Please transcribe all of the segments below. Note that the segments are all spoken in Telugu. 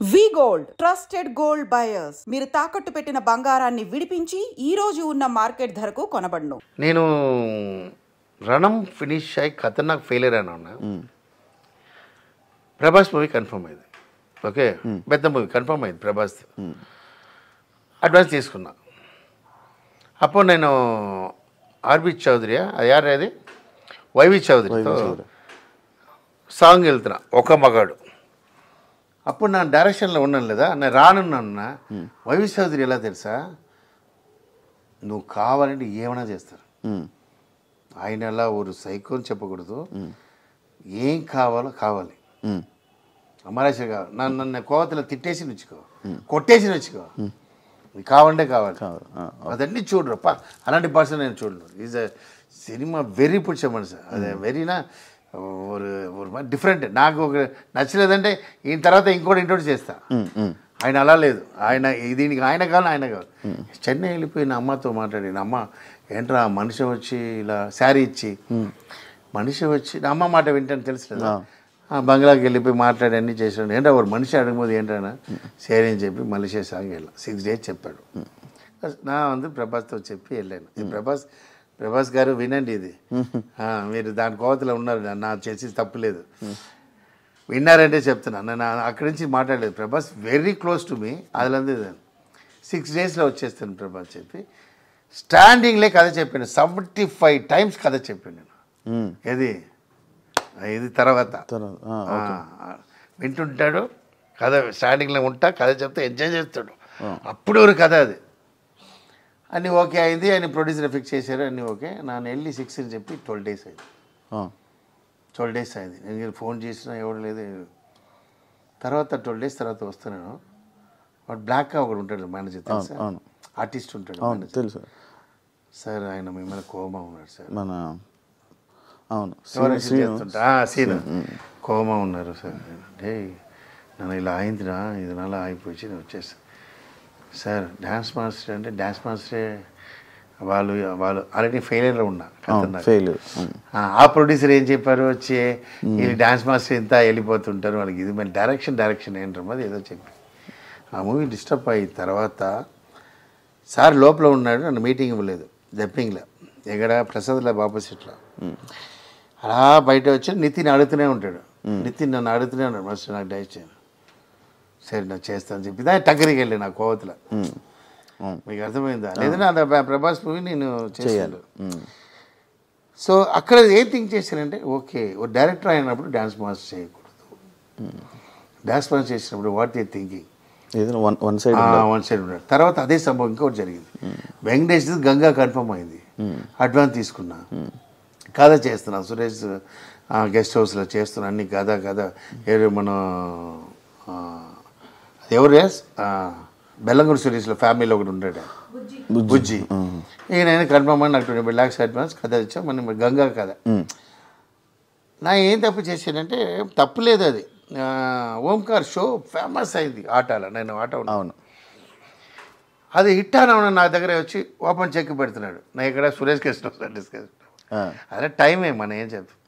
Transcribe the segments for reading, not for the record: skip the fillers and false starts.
వి గోల్డ్ ట్రస్టెడ్ గోల్డ్ బయర్స్ మీరు తాకట్టు పెట్టిన బంగారాన్ని విడిపించి ఈ రోజు ఉన్న మార్కెట్ ధరకు కొనబడును. నేను రణం ఫినిష్ అయ్యి ఖతర్నాక్ ఫెయిలియర్ అయినా ప్రభాస్ మూవీ కన్ఫర్మ్ అయింది. ఓకే, పెద్ద మూవీ కన్ఫర్మ్ అయింది. ప్రభాస్ అడ్వాన్స్ తీసుకున్నా. అప్పుడు నేను ఆర్బి చౌదరి యార్ అది వైవి చౌదరితో సాంగ్ వెళ్తున్నా ఒక మగాడు. అప్పుడు నా డైరెక్షన్లో ఉన్నాను లేదా నేను రానున్నా. వైవి చౌదరి ఎలా తెలుసా, నువ్వు కావాలంటే ఏమైనా చేస్తారు. ఆయన ఎలా ఊరు సైకో అని చెప్పకూడదు, ఏం కావాలో కావాలి. అమరాశ కావాలి, నన్ను కోవతలో తిట్టేసి నుంచుకో, కొట్టేసి నుంచుకో, నీకు కావాలంటే కావాలి. అదన్నీ చూడరు అలాంటి పర్సన్ నేను చూడను. ఈజ్ అ సినిమా వెరీ పుచ్చ మనసు, అదే వెరీనా ஒரு డిఫరెంట్. నాకు ఒక నచ్చలేదంటే ఈయన తర్వాత ఇంకోటి ఇంట్రొడ్యూస్ చేస్తా. ఆయన అలా లేదు, ఆయన దీనికి ఆయన కావాలి, ఆయన కావాలి. చెన్నై వెళ్ళిపోయిన అమ్మతో మాట్లాడిన అమ్మ ఏంట్రా మనిషి వచ్చి ఇలా శారీ ఇచ్చి మనిషి వచ్చి అమ్మ మాట వింటాను తెలుసు కదా. బంగ్లాకి వెళ్ళిపోయి మాట్లాడి అన్నీ చేసాడు. ఏంటో ఒక మనిషి అడగబోదు ఏంటన్నా సరే అని చెప్పి మలేషియా సాంగ్ వెళ్ళాం. 6 days చెప్పాడు. నా వంతు ప్రభాస్తో చెప్పి వెళ్ళాను. ప్రభాస్ గారు వినండి, ఇది మీరు దాని కోవతలో ఉన్నారు, నా చేసి తప్పులేదు, విన్నారంటే చెప్తున్నాను. నేను అక్కడి నుంచి మాట్లాడలేదు. Prabhas very close to me, అదిలంది 6 daysలో వచ్చేస్తాను ప్రభాస్ చెప్పి స్టాండింగ్లే కథ చెప్పాను. 75 times కథ చెప్పాను నేను. ఇది తర్వాత వింటుంటాడు కథ, స్టాండింగ్లో ఉంటా కథ చెప్తే ఎంజాయ్ చేస్తాడు. అప్పుడు ఒక కథ అది అన్నీ ఓకే అయింది. ఆయన ప్రొడ్యూసర్ ఫిక్స్ చేశారు, అన్నీ ఓకే. నన్ను వెళ్ళి 6 అని చెప్పి 12 days అయింది. 12 days అయింది. నేను ఫోన్ చేసినా ఎవరు లేదు. తర్వాత 12 days తర్వాత వస్తున్నాను. వాడు బ్లాక్గా ఒకడు ఉంటాడు మేనేజర్, తెలుసా, ఆర్టిస్ట్ ఉంటాడు తెలుసు సార్. ఆయన మిమ్మల్ని కోమా ఉన్నాడు సార్, మన సీన్ కోమా ఉన్నారు సార్. అంటే నన్ను ఇలా అయిందిరా, ఇది నాలా అయిపోయి నేను వచ్చేస్తాను సార్. డ్యాన్స్ మాస్టర్ అంటే డ్యాన్స్ మాస్టరే వాళ్ళు ఆల్రెడీ ఫెయిలియర్లో ఉన్నా. ఆ ప్రొడ్యూసర్ ఏం చెప్పారు, వచ్చి వీళ్ళు డ్యాన్స్ మాస్టర్ ఇంత వెళ్ళిపోతుంటారు వాళ్ళకి, ఇది మరి డైరెక్షన్ ఏంటారు అది ఏదో చెప్పి ఆ మూవీ డిస్టర్బ్ అయిన తర్వాత సార్ లోపల ఉన్నాడు. నన్ను మీటింగ్ ఇవ్వలేదు, జప్పింగ్లో ఎక్కడ ప్రసాద్లో ఆపోజిట్లో. అలా బయట వచ్చి నితిన్ అడుగుతూనే ఉంటాడు. నితిన్ నన్ను అడుగుతూనే ఉన్నాడు, మాస్టర్ నాకు డైట్ చేయను, సరే నాకు చేస్తాను చెప్పి దాన్ని టక్కరికి వెళ్ళి నా కోవతల. మీకు అర్థమైందా లేదంటే అంత ప్రభాస్ మూవీ నేను చేయాలి. సో అక్కడ ఏం థింక్ చేశానంటే, ఓకే ఓ డైరెక్టర్ అయినప్పుడు డ్యాన్స్ మాస్టర్ చేయకూడదు. డ్యాన్స్ మాస్టర్ చేసినప్పుడు what they thinking one side ఉన్నాడు. తర్వాత అదే సంభవం ఇంకోటి జరిగింది. వెంకటేష్ గంగా కన్ఫర్మ్ అయింది, అడ్వాన్స్ తీసుకున్నా, కథ చేస్తున్నా, సురేష్ గెస్ట్ హౌస్లో చేస్తున్నా, అన్ని కథ మన ఎవరు బెల్లంగూడి సురేష్లో ఫ్యామిలీలో ఒకటి ఉంటాడు బుజ్జి. ఈయన కన్ఫర్మ్ అని నాకు 20 lakhs అడ్వాన్స్ కథ ఇచ్చాం. మనం గంగా కథ. నా ఏం తప్పు చేశానంటే, తప్పు లేదు, అది ఓంకార్ షో ఫేమస్ అయింది ఆటలో. నేను ఆట అవును, అది హిట్ అని నా దగ్గర వచ్చి ఓపెన్ చెక్ పెడుతున్నాడు. నా ఇక్కడ సురేష్ కృష్ణ డిస్కస్ అదే టైమే మనం ఏం చెప్తాం,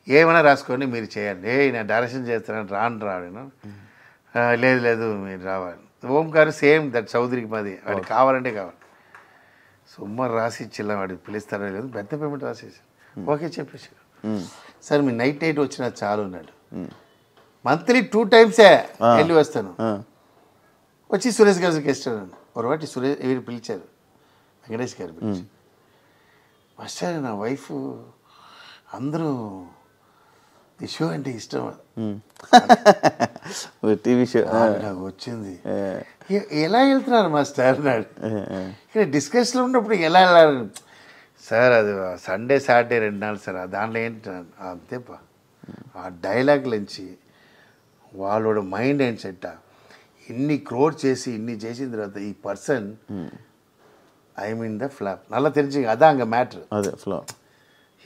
ఏమైనా రాసుకొని మీరు చేయండి. నేను డైరెక్షన్ చేస్తున్నాను, రాను లేదు మీరు రావాలి. ఓంకారు సేమ్ దట్ చౌదరికి మాది, వాడికి కావాలంటే కావాలి. సుమారు రాసి ఇచ్చిల్లా, వాడికి పిలుస్తారో లేదు, పెద్ద పేమెంట్ రాసేసి ఓకే చెప్పేసాడు. సార్ మీ నైట్ వచ్చినా చాలు ఉన్నాడు. మంత్లీ 2 times వెళ్ళి వస్తాను. వచ్చి సురేష్ గారికి ఇస్తాను. ఒకటి వీరు పిలిచారు, వెంకటేష్ గారు పిలిచి, మాస్టర్ నా వైఫ్ అందరూ ఈ షో అంటే ఇష్టం, టీవీ షో నాకు వచ్చింది. ఎలా వెళ్తున్నారు మాస్టర్ అన్నాడు. ఇక్కడ డిస్కషన్లో ఉన్నప్పుడు ఎలా వెళ్ళాలి సార్, అది సండే సాటర్డే 2 నాళ్ళు సార్, దాంట్లో ఏంటి అంతేపా. ఆ డైలాగ్ నుంచి వాళ్ళోட మైండ్ ఏంటి సెట్, ఇన్ని క్రోర్ చేసి ఇన్ని చేసిన తర్వాత ఈ person I mean the flop నల్లా తెలిసి అదా అంగ మ్యాటర్. అదే ఫ్లాప్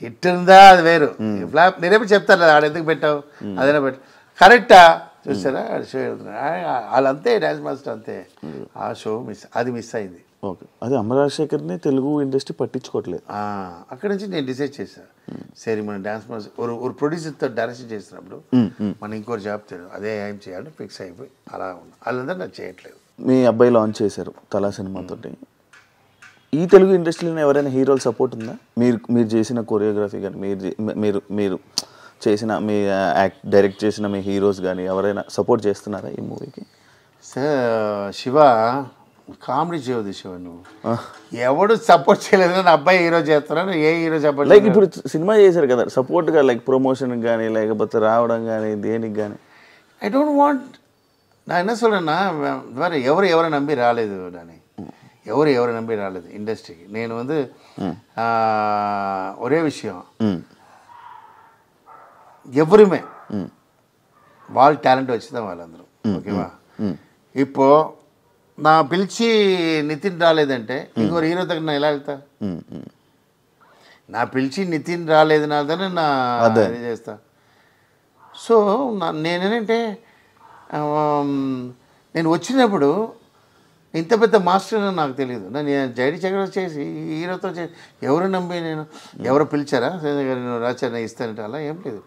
హిట్ ఉందా అది వేరు, ఫ్లాప్ నేనేప్పుడు చెప్తాను ఆడ ఎందుకు పెట్టావు అదైనా పెట్టు కరెక్టా చూసారా. షో వెళ్తున్నా వాళ్ళంతే, డ్యాన్స్ మాస్టర్ అంతే. ఆ షో మిస్ అయింది. ఓకే, అదే అమర రాజశేఖర్ని తెలుగు ఇండస్ట్రీ పట్టించుకోవట్లేదు. అక్కడి నుంచి నేను డిసైడ్ చేశాను, సరే మన డాన్స్ మాస్టర్ ఒక ప్రొడ్యూసర్తో డైరెక్షన్ చేసినప్పుడు మనం ఇంకోటి జాబ్ తెలియదు, అదే ఏం చేయాలని ఫిక్స్ అయిపోయి అలా ఉన్నా. వాళ్ళందరూ నాకు చేయట్లేదు. మీ అబ్బాయి లాంచ్ చేశారు తలా సినిమాతోటి. ఈ తెలుగు ఇండస్ట్రీలో ఎవరైనా హీరోలు సపోర్ట్ ఉందా? మీరు చేసిన కొరియోగ్రఫీ కానీ, మీరు చేసిన మీ డైరెక్ట్ చేసిన మీ హీరోస్ కానీ ఎవరైనా సపోర్ట్ చేస్తున్నారా ఈ మూవీకి? సార్ శివ కామెడీ చేయవద్దు శివ, నువ్వు ఎవడు సపోర్ట్ చేయలేదు. నా అబ్బాయి హీరో చేస్తున్నాను, ఏ హీరో సపోర్ట్ లైక్ ఇప్పుడు సినిమా చేశారు కదా సపోర్ట్గా, లైక్ ప్రమోషన్ కానీ లేకపోతే రావడం కానీ దేనికి కానీ. ఐ డోంట్ వాంట్, நான் என்ன சொல்கிறேன்னா வேறு ఎవరు நம்பி రాలేదు నాని, ఎవరు நம்பி రాలేదు ఇండస్ట్రీకి. నేను வந்து ఒరే విషయం, ఎవరుమే వాళ్ళ టాలెంట్ వచ్చిందా వాళ్ళందరూ, ఓకేవా? ఇప్పుడు నా పిలిచి నితిన్ రాలేదంటే ఇంకోరు హీరో దగ్గర నేను ఎలా వెళ్తా? నా పిలిచి నితిన్ రాలేదు నాదని నా ఇది చేస్తా. సో నేనేంటంటే నేను వచ్చినప్పుడు ఇంత పెద్ద మాస్టర్ నాకు తెలియదు. నేను జైడి చక్రవర్తి చేసి హీరోతో చేసి ఎవరు నమ్మి నేను ఎవరు పిలిచారా నేను రాచారని ఇస్తానంటే అలా ఏం లేదు.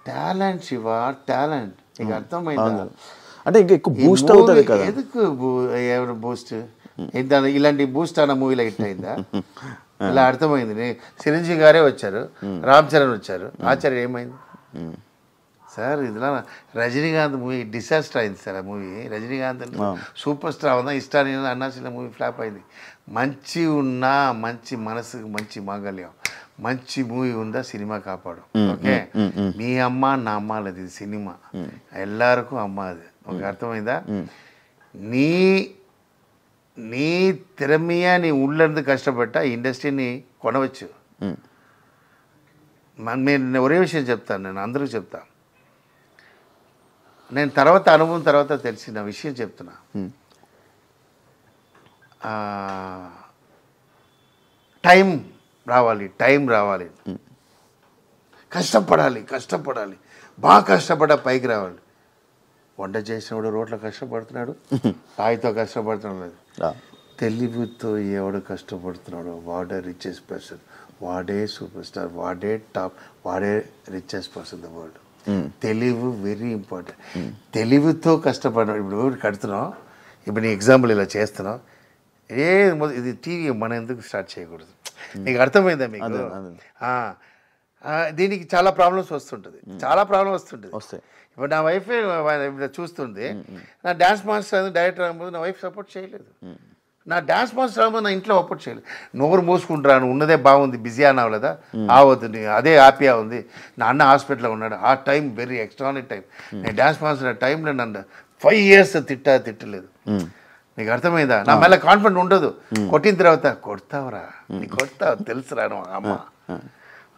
Talent Shiva, talent. నీకు అర్థమైందా? అంటే ఇంకా ఎక్కువ బూస్ట్ అవుతుంది కదా. ఎందుకు ఎవరు బూస్ట్? ఇలాంటి బూస్ట్ అన్న మూవీలో హిట్ అయిందా? ఇలా అర్థమైంది. చిరంజీవి గారే వచ్చారు, రామ్ చరణ్ వచ్చారు, ఆచార్య ఏమైంది సార్? ఇదిలా రజనీకాంత్ మూవీ డిసాస్టర్ అయింది సార్. ఆ మూవీ రజనీకాంత్ సూపర్ స్టార్ ఉందా, ఇష్టాన్ని అన్నాసిన మూవీ ఫ్లాప్ అయింది. మంచి ఉన్నా, మంచి మనసుకు మంచి మాంగళ్యం, మంచి మూవీ ఉందా సినిమా కాపాడు. ఓకే, మీ అమ్మ నా అమ్మ లేదు, ఇది సినిమా ఎల్లరికూ అమ్మ. అది ఒక అర్థమైందా? నీ తిరమియ నీ ఊళ్ళందు కష్టపడ్డా ఇండస్ట్రీని కొనవచ్చు. నేను ఒరే విషయం చెప్తాను, నేను అందరూ చెప్తాను. నేను తర్వాత అనుభవం తర్వాత తెలిసిన విషయం చెప్తున్నా. టైం రావాలి, కష్టపడాలి, బాగా కష్టపడ్డా పైకి రావాలి. వంట చేసినవాడు రోడ్లో కష్టపడుతున్నాడు, రాయితో కష్టపడుతున్నాడు. తెలివితో ఎవడు కష్టపడుతున్నాడు వాడే రిచెస్ట్ పర్సన్, వాడే సూపర్ స్టార్, వాడే టాప్, వాడే రిచెస్ట్ పర్సన్ ద వరల్డ్. తెలివి వెరీ ఇంపార్టెంట్. తెలివితో కష్టపడినాడు. ఇప్పుడు కడుతున్నావు, ఇప్పుడు నీ ఎగ్జాంపుల్ ఇలా చేస్తున్నావు, ఇది టీవీ మనం ఎందుకు స్టార్ట్ చేయకూడదు? నీకు అర్థమైందా? మీకు దీనికి చాలా ప్రాబ్లమ్స్ వస్తుంటుంది. ఇప్పుడు నా వైఫ్ చూస్తుంది, నా డ్యాన్స్ మాస్టర్ డైరెక్టర్ అవ్వబోదు, నా వైఫ్ సపోర్ట్ చేయలేదు. నా డ్యాన్స్ మాస్టర్ అవ్వబోదు, నా ఇంట్లో సపోర్ట్ చేయలేదు. నోరు మూసుకుంటాను, ఉన్నదే బాగుంది, బిజీ అన్నావు కదా, ఆవద్దు, అదే హ్యాపీగా ఉంది. నా అన్న హాస్పిటల్లో ఉన్నాడు, ఆ టైం వెరీ ఎక్స్ట్రానిక్ టైం. నేను డ్యాన్స్ మాస్టర్ టైంలో నన్ను 5 years తిట్టలేదు. నీకు అర్థమైందా? నా మళ్ళీ కాన్ఫిడెంట్ ఉండదు. కొట్టిన తర్వాత కొడతావురా, నీకు కొడతావు తెలుసురా అమ్మ.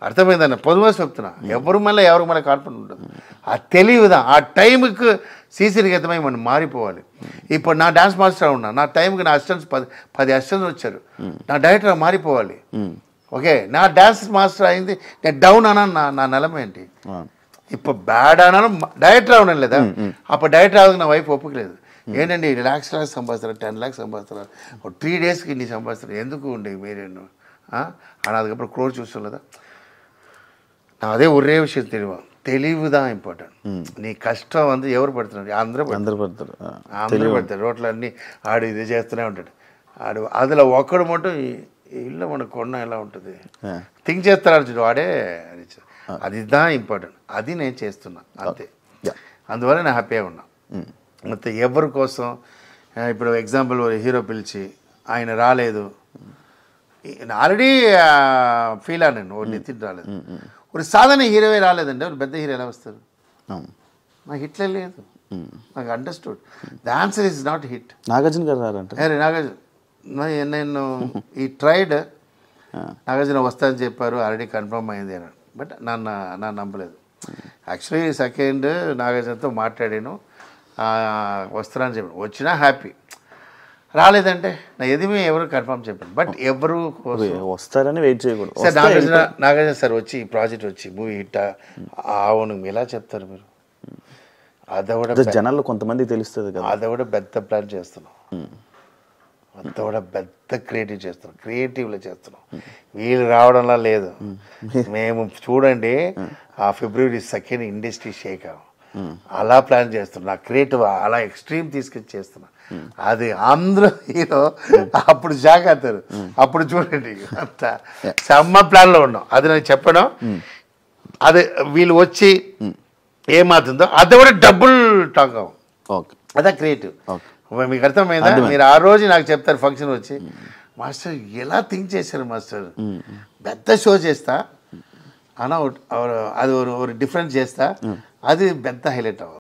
అర్థమైందన్న పొదువా చెప్తున్నా. ఎవరు మళ్ళీ కాన్ఫిడెంట్ ఉండదు. ఆ తెలివిదా ఆ టైంకి సీసీనిగతమై మనం మారిపోవాలి. ఇప్పుడు నా డాన్స్ మాస్టర్ ఉన్నా, నా టైంకి నా అసిస్టెంట్స్ 10 assistants వచ్చారు, నా డైరెక్టర్ మారిపోవాలి. ఓకే, నా డాన్స్ మాస్టర్ అయింది, నేను డౌన్ అన్నాను, నా నిలమ ఏంటి? ఇప్పుడు బ్యాడ్ అన్నాను, డైరెక్టర్ అవునా లేదా? అప్పుడు డైరెక్టర్ అవ్వదు, నా వైఫ్ ఒప్పుకోలేదు. ఏంటండి lakhs సంపాదిస్తారు, 10 lakhs సంపాదిస్తారు, 3 daysకి ఇన్ని సంపాదిస్తారు, ఎందుకు ఉండే మీరేను అని அதுக்கப்புறம் క్రోర్ చూస్తాం కదా. అదే ఒరే విషయం తెలివిதான் ఇంపార్టెంట్. నీ కష్టం வந்து ఎవరు పడుతున్నారు? అందరూ పడతారు. రోడ్లు అన్నీ ఆడు ఇది చేస్తూనే ఉంటాడు. ఆడు అందులో ఒక్కడు మటు ఇల్లు మనకు కొన్న ఎలా ఉంటుంది థింక్ చేస్తాడు చూడు, వాడే అదిதான் ఇంపార్టెంట్. అది నేను చేస్తున్నా అంతే. అందువల్ల నేను హ్యాపీగా ఉన్నా. మొత్తం ఎవరి కోసం ఇప్పుడు ఎగ్జాంపుల్ హీరో పిలిచి ఆయన రాలేదు, ఆల్రెడీ ఫీల్ అయ్యాను, నితిన్ రాలేదు. ఒక సాధారణ హీరోవే రాలేదండి, ఒక పెద్ద హీరో ఎలా వస్తారు? నాకు హిట్లే లేదు, నాకు understood. The answer is not hit. Nagarjuna గారు రారంటే నాగార్జున నేను ఈ ట్రైడ్ నాగార్జున వస్తానని చెప్పారు, ఆల్రెడీ కన్ఫర్మ్ అయింది అని. బట్ నన్ను నమ్మలేదు. యాక్చువల్లీ సెకండ్ నాగార్జునతో మాట్లాడాను, వస్తానని చెప్పాను. వచ్చినా హ్యాపీ, రాలేదంటే నా ఎదిమే ఎవరు కన్ఫర్మ్ చెప్పాను. బట్ ఎవరు వస్తారని వెయిట్ చేయకూడదు. సార్ నాగార్జున సార్ వచ్చి ఈ ప్రాజెక్ట్ వచ్చి మూవీ హిట్ అవును ఎలా చెప్తారు మీరు? అదొకటి జనాల్లో కొంతమంది తెలుస్తుంది కదా, అదొకటి పెద్ద ప్లాన్ చేస్తున్నాం. అంతా కూడా పెద్ద క్రియేటివ్లో చేస్తున్నాం. వీళ్ళు రావడంలా లేదు. మేము చూడండి ఆ February 2 ఇండస్ట్రీ షేక్ అలా ప్లాన్ చేస్తున్నా, క్రియేటివ్ అలా ఎక్స్ట్రీమ్ తీసుకొచ్చి చేస్తున్నా. అది అందరూ హీరో అప్పుడు షాక్ అవుతారు. అప్పుడు చూడండి అంత సమ్మ ప్లాన్లో ఉన్నాం. అది నేను చెప్పడం, అదే వీళ్ళు వచ్చి ఏమవుతుందో అది కూడా డబుల్ టాక్ అవ్వం. ఓకే, అదే క్రియేటివ్. మీకు అర్థమైందా? మీరు ఆ రోజు నాకు చెప్తారు ఫంక్షన్ వచ్చి, మాస్టర్ ఎలా థింక్ చేశారు మాస్టర్, పెద్ద షో చేస్తా అన్న, అది ఒక డిఫరెన్స్ చేస్తా, అది పెద్ద హైలైట్ అవ్వాలి.